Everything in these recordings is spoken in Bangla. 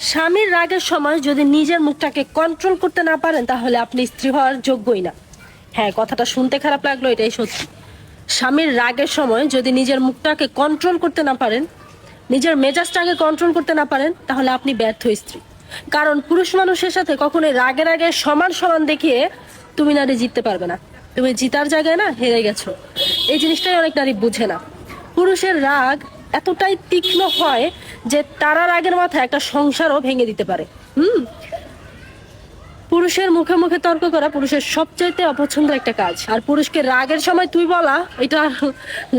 স্বামীর রাগের সময় যদি নিজের মুখটাকে কন্ট্রোল করতে না পারেন তাহলে আপনি স্ত্রী হওয়ার যোগ্যই না। হ্যাঁ, কথাটা শুনতে খারাপ লাগলো, এটাই সত্যি। স্বামীর রাগের সময় যদি নিজের মুখটাকে কন্ট্রোল করতে না পারেন, নিজের মেজাজটাকে কন্ট্রোল করতে না পারেন, তাহলে আপনি ব্যর্থ স্ত্রী। কারণ পুরুষ মানুষের সাথে কখনোই রাগের আগে সমান সমান দেখিয়ে তুমি নারী জিততে পারবে না। তুমি জিতার জায়গায় না হেরে গেছো। এই জিনিসটাই অনেক নারী বুঝে না। পুরুষের রাগ এতটাই তীক্ষ্ণ হয় যে তারা রাগের মাথায় একটা সংসারও ভেঙে দিতে পারে। পুরুষের মুখে মুখে তর্ক করা পুরুষের সবচাইতে অপছন্দের একটা কাজ। আর পুরুষকে রাগের সময় তুই বলা, এটা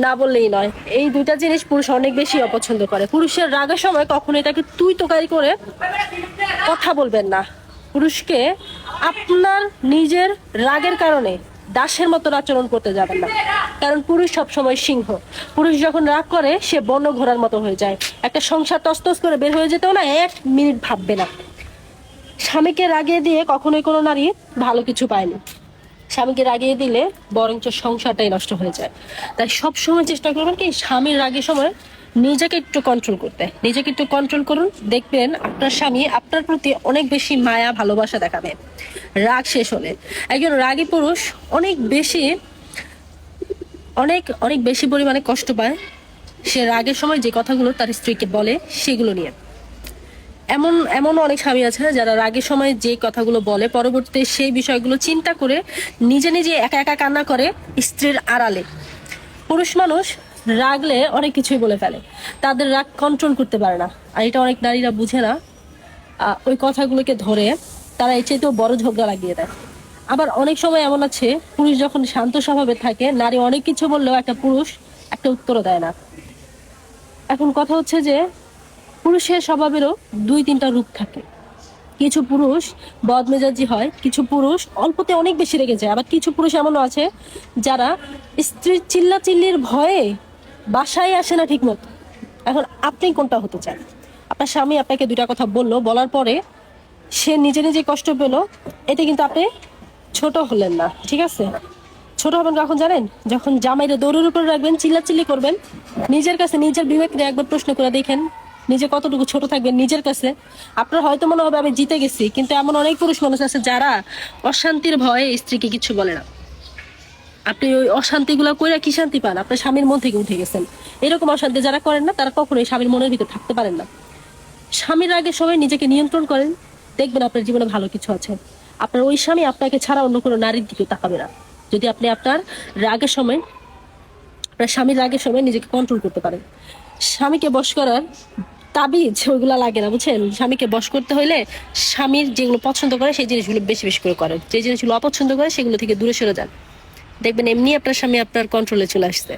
না বললেই নয়। এই দুইটা জিনিস পুরুষ অনেক বেশি অপছন্দ করে। পুরুষের রাগের সময় কখনোই তাকে তুই তোকারি করে কথা বলবেন না। পুরুষকে আপনার নিজের রাগের কারণে দাসের মতো আচরণ করতে যাবেন না। কারণ পুরুষ সবসময় সিংহ। পুরুষ যখন রাগ করে সে বন্য ঘোড়ার মতো হয়ে যায়। একটা সংসার তস্তস করে বের হয়ে যেতেও না 1 মিনিট ভাববে না। স্বামীকে রাগিয়ে দিয়ে কখনোই কোনো নারী ভালো কিছু পায়নি। স্বামীকে রাগিয়ে দিলে বরঞ্চ সংসারটাই নষ্ট হয়ে যায়। তাই সবসময় চেষ্টা করবেন কি স্বামীর রাগের সময় নিজেকে একটু কন্ট্রোল করতে। নিজেকে একটু কন্ট্রোল করুন, দেখবেন আপনার স্বামী আপনার প্রতি অনেক বেশি মায়া ভালোবাসা দেখাবে। রাগ শেষ হলে একজন রাগী পুরুষ অনেক বেশি পরিমাণে কষ্ট পায় সে রাগের সময় যে কথাগুলো তার স্ত্রীকে বলে সেগুলো নিয়ে। এমন অনেক স্বামী আছে যারা রাগের সময় যে কথাগুলো বলে পরবর্তীতে সেই বিষয়গুলো চিন্তা করে নিজে নিজে একা একা কান্না করে স্ত্রীর আড়ালে। পুরুষ মানুষ রাগলে অনেক কিছুই বলে ফেলে, তাদের রাগ কন্ট্রোল করতে পারে না। আর এটা অনেক নারীরা বুঝে না। ওই কথাগুলোকে ধরে তারা এর চাইতেও বড় ঝগড়া লাগিয়ে দেয়। আবার অনেক সময় এমন আছে পুরুষ যখন শান্ত স্বভাবে থাকে, নারী অনেক কিছু বললেও একটা পুরুষ একটা উত্তরও দেয় না। এখন কথা হচ্ছে যে পুরুষের স্বভাবেরও 2-3টা রূপ থাকে। কিছু পুরুষ বদমেজাজি হয়, কিছু পুরুষ অল্পতে অনেক বেশি রেগে যায়, আবার কিছু পুরুষ এমনও আছে যারা স্ত্রীর চিল্লাচিল্লির ভয়ে বাসায় আসে না ঠিক মতো। এখন আপনি কোনটা হতে চান? আপনার স্বামী আপনাকে 2টা কথা বললো, বলার পরে সে নিজে নিজে কষ্ট পেলো, এতে কিন্তু আপনি ছোট হলেন না, ঠিক আছে? ছোট হবেন কখন জানেন? যখন জামাইরে দৌড়ের উপরে রাখবেন, চিল্লাচিল্লি করবেন। নিজের কাছে নিজের বিবেককে একবার প্রশ্ন করে দেখেন নিজে কতটুকু ছোট থাকবেন নিজের কাছে। আপনার হয়তো মনে হবে আমি জিতে গেছি, কিন্তু এমন অনেক পুরুষ মানুষ আছে যারা অশান্তির ভয়ে স্ত্রীকে কিছু বলে না। আপনি ওই অশান্তিগুলো করে কি শান্তি পান? আপনার স্বামীর মন থেকে উঠে গেছেন। এরকম অশান্তি যারা করেন না তারা কখনোই স্বামীর মনের ভিতর থাকতে পারেন না। স্বামীর আগে সবাই নিজেকে নিয়ন্ত্রণ করেন, দেখবেন আপনার জীবনে ভালো কিছু আছে। আপনার ওই স্বামী আপনাকে ছাড়া অন্য কোনো নারীর দিকে তাকাবে না, যদি আপনি আপনার রাগের সময় আপনার স্বামীর রাগের সময় নিজেকে কন্ট্রোল করতে পারেন। স্বামীকে বশ করার তাবিজ ওইগুলা লাগে না, বুঝছেন? স্বামীকে বশ করতে হইলে স্বামীর যেগুলো পছন্দ করে সেই জিনিসগুলো বেশি বেশি করে করেন, যে জিনিসগুলো অপছন্দ করে সেগুলো থেকে দূরে সরে যান। দেখবেন এমনি আপনার স্বামী আপনার কন্ট্রোলে চলে আসছে।